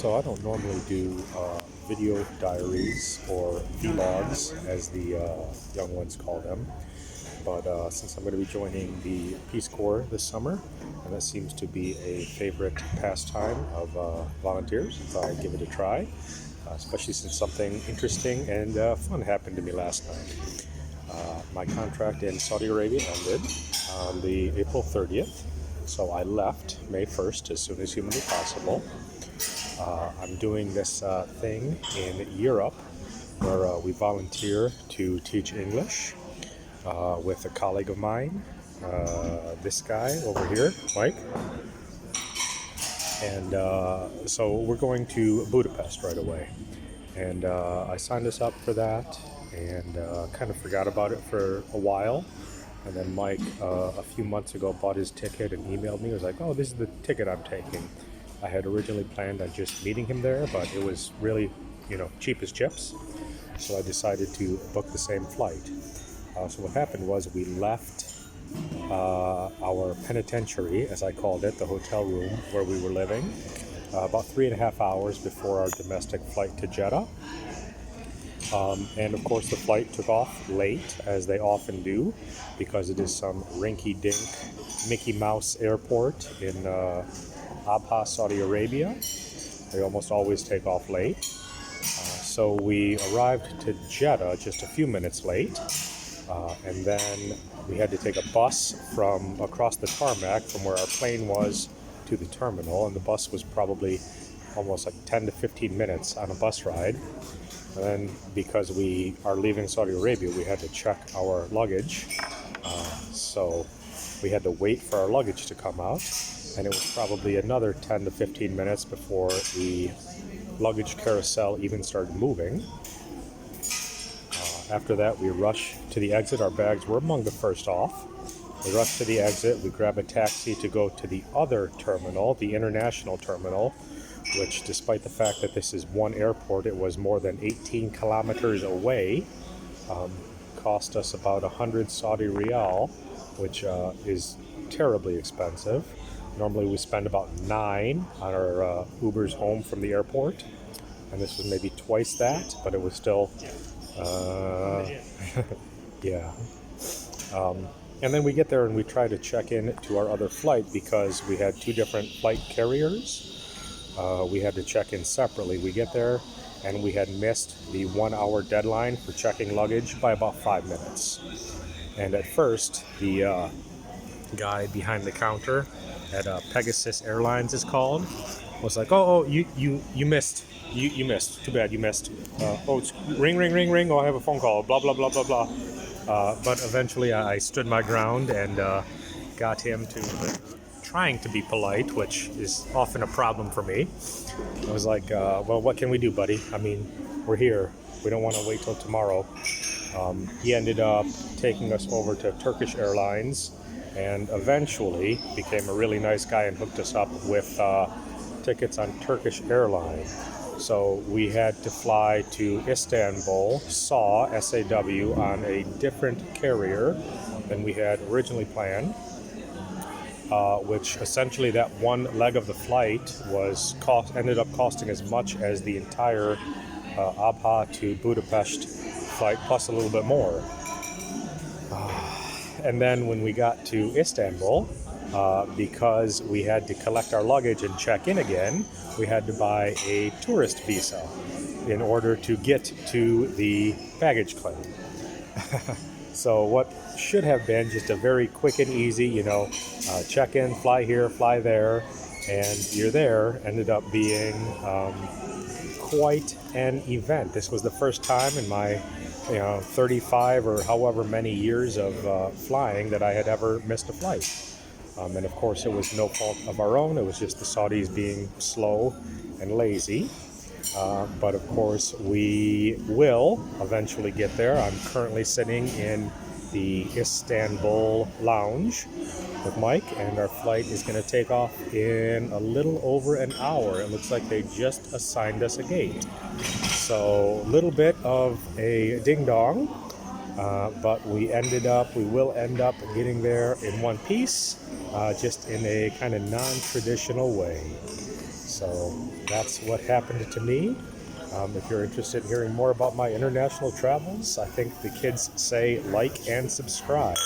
So I don't normally do video diaries or vlogs, as the young ones call them. But since I'm going to be joining the Peace Corps this summer, and that seems to be a favorite pastime of volunteers, I thought I'd give it a try, especially since something interesting and fun happened to me last night. My contract in Saudi Arabia ended on the April 30th, so I left May 1st as soon as humanly possible. I'm doing this thing in Europe where we volunteer to teach English with a colleague of mine, this guy over here, Mike. And so we're going to Budapest right away. And I signed us up for that and kind of forgot about it for a while. And then Mike, a few months ago, bought his ticket and emailed me. He was like, "Oh, this is the ticket I'm taking." I had originally planned on just meeting him there, but it was really, cheap as chips. So I decided to book the same flight. So what happened was we left our penitentiary, as I called it, the hotel room where we were living, about 3.5 hours before our domestic flight to Jeddah. And of course the flight took off late, as they often do, because it is some rinky-dink Mickey Mouse airport in Abha, Saudi Arabia. They almost always take off late. So we arrived to Jeddah just a few minutes late, and then we had to take a bus from across the tarmac from where our plane was to the terminal, and the bus was probably almost like 10 to 15 minutes on a bus ride. And then because we are leaving Saudi Arabia, we had to check our luggage. So we had to wait for our luggage to come out, and it was probably another 10 to 15 minutes before the luggage carousel even started moving. After that, we rushed to the exit. Our bags were among the first off. We rushed to the exit. We grabbed a taxi to go to the other terminal, the international terminal, which, despite the fact that this is one airport, it was more than 18 kilometers away. Cost us about 100 Saudi Riyal, which is terribly expensive. Normally we spend about 9 on our Ubers home from the airport, and this was maybe twice that, but it was still, yeah. And then we get there and we try to check in to our other flight because we had 2 different flight carriers. We had to check in separately. We get there and we had missed the 1-hour deadline for checking luggage by about 5 minutes. And at first, the guy behind the counter at Pegasus Airlines is called, was like, "Oh, you missed. You missed. Too bad you missed. It's ring. Oh, I have a phone call. Blah, blah, blah, blah, blah." But eventually I stood my ground and got him to trying to be polite, which is often a problem for me. I was like, "Well, what can we do, buddy? I mean, we're here. We don't want to wait till tomorrow." He ended up taking us over to Turkish Airlines and eventually became a really nice guy and hooked us up with tickets on Turkish Airlines. So we had to fly to Istanbul, SAW, on a different carrier than we had originally planned, which essentially that one leg of the flight ended up costing as much as the entire Abha to Budapest flight, plus a little bit more. And then when we got to Istanbul, because we had to collect our luggage and check in again, we had to buy a tourist visa in order to get to the baggage claim. So what should have been just a very quick and easy, check in, fly here, fly there, and you're there, ended up being quite an event. This was the first time in my 35 or however many years of flying that I had ever missed a flight. And of course it was no fault of our own. It was just the Saudis being slow and lazy. But of course we will eventually get there. I'm currently sitting in the Istanbul lounge with Mike, and our flight is going to take off in a little over an hour. It looks like they just assigned us a gate. So a little bit of a ding-dong, but we will end up getting there in one piece, just in a kind of non-traditional way. So that's what happened to me. If you're interested in hearing more about my international travels, I think the kids say like and subscribe.